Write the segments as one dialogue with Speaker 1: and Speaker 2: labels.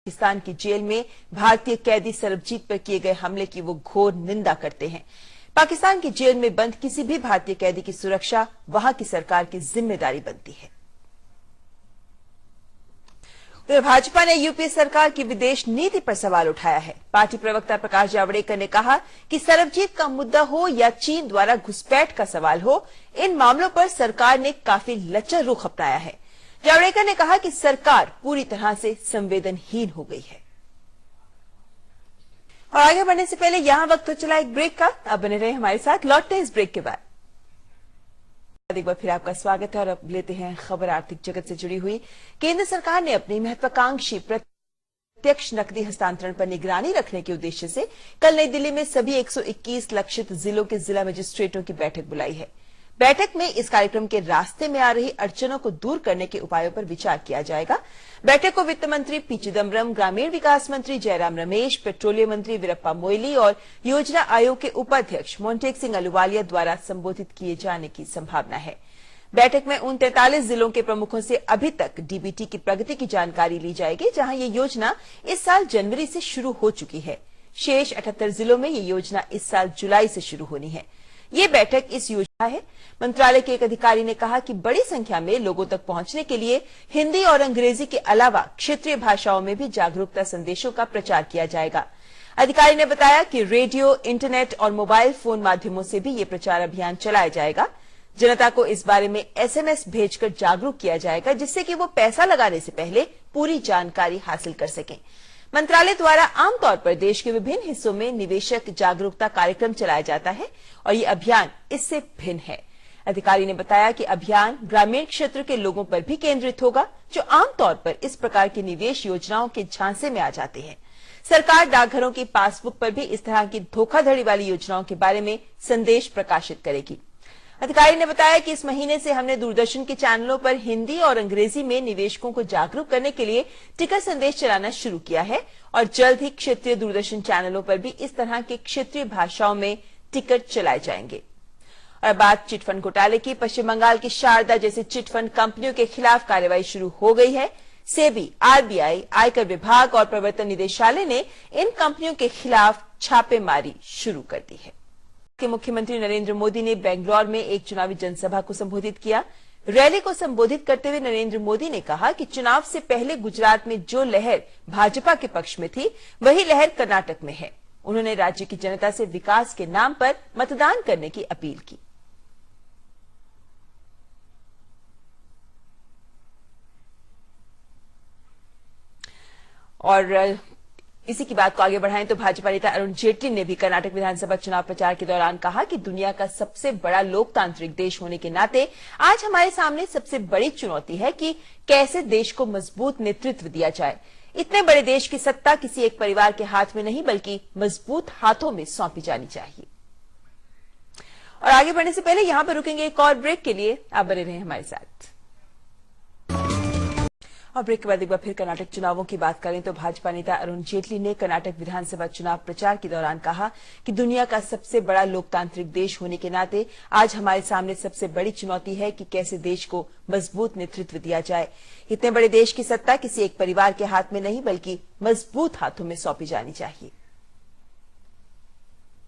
Speaker 1: पाकिस्तान की जेल में भारतीय कैदी सरबजीत पर किए गए हमले की वो घोर निंदा करते हैं। पाकिस्तान की जेल में बंद किसी भी भारतीय कैदी की सुरक्षा वहां की सरकार की जिम्मेदारी बनती है। तो भाजपा ने यूपीए सरकार की विदेश नीति पर सवाल उठाया है। पार्टी प्रवक्ता प्रकाश जावड़ेकर ने कहा कि सरबजीत का मुद्दा हो या चीन द्वारा घुसपैठ का सवाल हो, इन मामलों पर सरकार ने काफी लचर रुख अपनाया है। जावड़ेकर ने कहा कि सरकार पूरी तरह से संवेदनहीन हो गई है। और आगे बढ़ने से पहले यहां वक्त हो चला एक ब्रेक का। अब बने रहे हमारे साथ, लौटते हैं इस ब्रेक के बाद। एक बार फिर आपका स्वागत है और अब लेते हैं खबर आर्थिक जगत से जुड़ी हुई। केंद्र सरकार ने अपनी महत्वाकांक्षी प्रत्यक्ष नकदी हस्तांतरण पर निगरानी रखने के उद्देश्य से कल नई दिल्ली में सभी 121 लक्षित जिलों के जिला मजिस्ट्रेटों की बैठक बुलाई है। बैठक में इस कार्यक्रम के रास्ते में आ रही अड़चनों को दूर करने के उपायों पर विचार किया जाएगा। बैठक को वित्त मंत्री पी चिदम्बरम, ग्रामीण विकास मंत्री जयराम रमेश, पेट्रोलियम मंत्री वीरप्पा मोइली और योजना आयोग के उपाध्यक्ष मोंटेक सिंह अहलूवालिया द्वारा संबोधित किए जाने की संभावना है। बैठक में उन 43 जिलों के प्रमुखों से अभी तक डीबीटी की प्रगति की जानकारी ली जाएगी, जहां ये योजना इस साल जनवरी से शुरू हो चुकी है। शेष 78 जिलों में ये योजना इस साल जुलाई से शुरू होनी है। ये बैठक इस योजना है। मंत्रालय के एक अधिकारी ने कहा कि बड़ी संख्या में लोगों तक पहुंचने के लिए हिंदी और अंग्रेजी के अलावा क्षेत्रीय भाषाओं में भी जागरूकता संदेशों का प्रचार किया जाएगा। अधिकारी ने बताया कि रेडियो, इंटरनेट और मोबाइल फोन माध्यमों से भी ये प्रचार अभियान चलाया जाएगा। जनता को इस बारे में एसएमएस भेजकर जागरूक किया जाएगा, जिससे कि वो पैसा लगाने से पहले पूरी जानकारी हासिल कर सकें। मंत्रालय द्वारा आमतौर पर देश के विभिन्न हिस्सों में निवेशक जागरूकता कार्यक्रम चलाया जाता है और ये अभियान इससे भिन्न है। अधिकारी ने बताया कि अभियान ग्रामीण क्षेत्र के लोगों पर भी केंद्रित होगा, जो आमतौर पर इस प्रकार की निवेश योजनाओं के झांसे में आ जाते हैं। सरकार डाकघरों की पासबुक पर भी इस तरह की धोखाधड़ी वाली योजनाओं के बारे में संदेश प्रकाशित करेगी। अधिकारी ने बताया कि इस महीने से हमने दूरदर्शन के चैनलों पर हिंदी और अंग्रेजी में निवेशकों को जागरूक करने के लिए टिकट संदेश चलाना शुरू किया है और जल्द ही क्षेत्रीय दूरदर्शन चैनलों पर भी इस तरह के क्षेत्रीय भाषाओं में टिकट चलाए जाएंगे। और बात चिटफंड घोटाले की। पश्चिम बंगाल की शारदा जैसे चिटफंड कंपनियों के खिलाफ कार्रवाई शुरू हो गई है। सेबी, आरबीआई, आयकर विभाग और प्रवर्तन निदेशालय ने इन कंपनियों के खिलाफ छापेमारी शुरू कर दी है। मुख्यमंत्री नरेंद्र मोदी ने बेंगलुरु में एक चुनावी जनसभा को संबोधित किया। रैली को संबोधित करते हुए नरेंद्र मोदी ने कहा कि चुनाव से पहले गुजरात में जो लहर भाजपा के पक्ष में थी, वही लहर कर्नाटक में है। उन्होंने राज्य की जनता से विकास के नाम पर मतदान करने की अपील की। और इसी की बात को आगे बढ़ाएं तो भाजपा नेता अरुण जेटली ने भी कर्नाटक विधानसभा चुनाव प्रचार के दौरान कहा कि दुनिया का सबसे बड़ा लोकतांत्रिक देश होने के नाते आज हमारे सामने सबसे बड़ी चुनौती है कि कैसे देश को मजबूत नेतृत्व दिया जाए। इतने बड़े देश की सत्ता किसी एक परिवार के हाथ में नहीं, बल्कि मजबूत हाथों में सौंपी जानी चाहिए। और आगे बढ़ने से पहले यहां पर रुकेंगे एक और ब्रेक के लिए। आप बने रहें हमारे साथ। और ब्रेक के बाद एक बार फिर कर्नाटक चुनावों की बात करें तो भाजपा नेता अरुण जेटली ने कर्नाटक विधानसभा चुनाव प्रचार के दौरान कहा कि दुनिया का सबसे बड़ा लोकतांत्रिक देश होने के नाते आज हमारे सामने सबसे बड़ी चुनौती है कि कैसे देश को मजबूत नेतृत्व दिया जाए। इतने बड़े देश की सत्ता किसी एक परिवार के हाथ में नहीं, बल्कि मजबूत हाथों में सौंपी जानी चाहिए।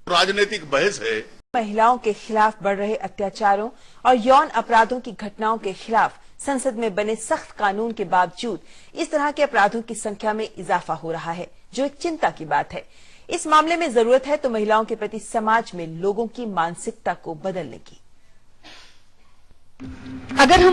Speaker 2: राजनीतिक बहस है।
Speaker 1: महिलाओं के खिलाफ बढ़ रहे अत्याचारों और यौन अपराधों की घटनाओं के खिलाफ संसद में बने सख्त कानून के बावजूद इस तरह के अपराधों की संख्या में इजाफा हो रहा है, जो एक चिंता की बात है। इस मामले में जरूरत है तो महिलाओं के प्रति समाज में लोगों की मानसिकता को बदलने की।
Speaker 3: अगर हम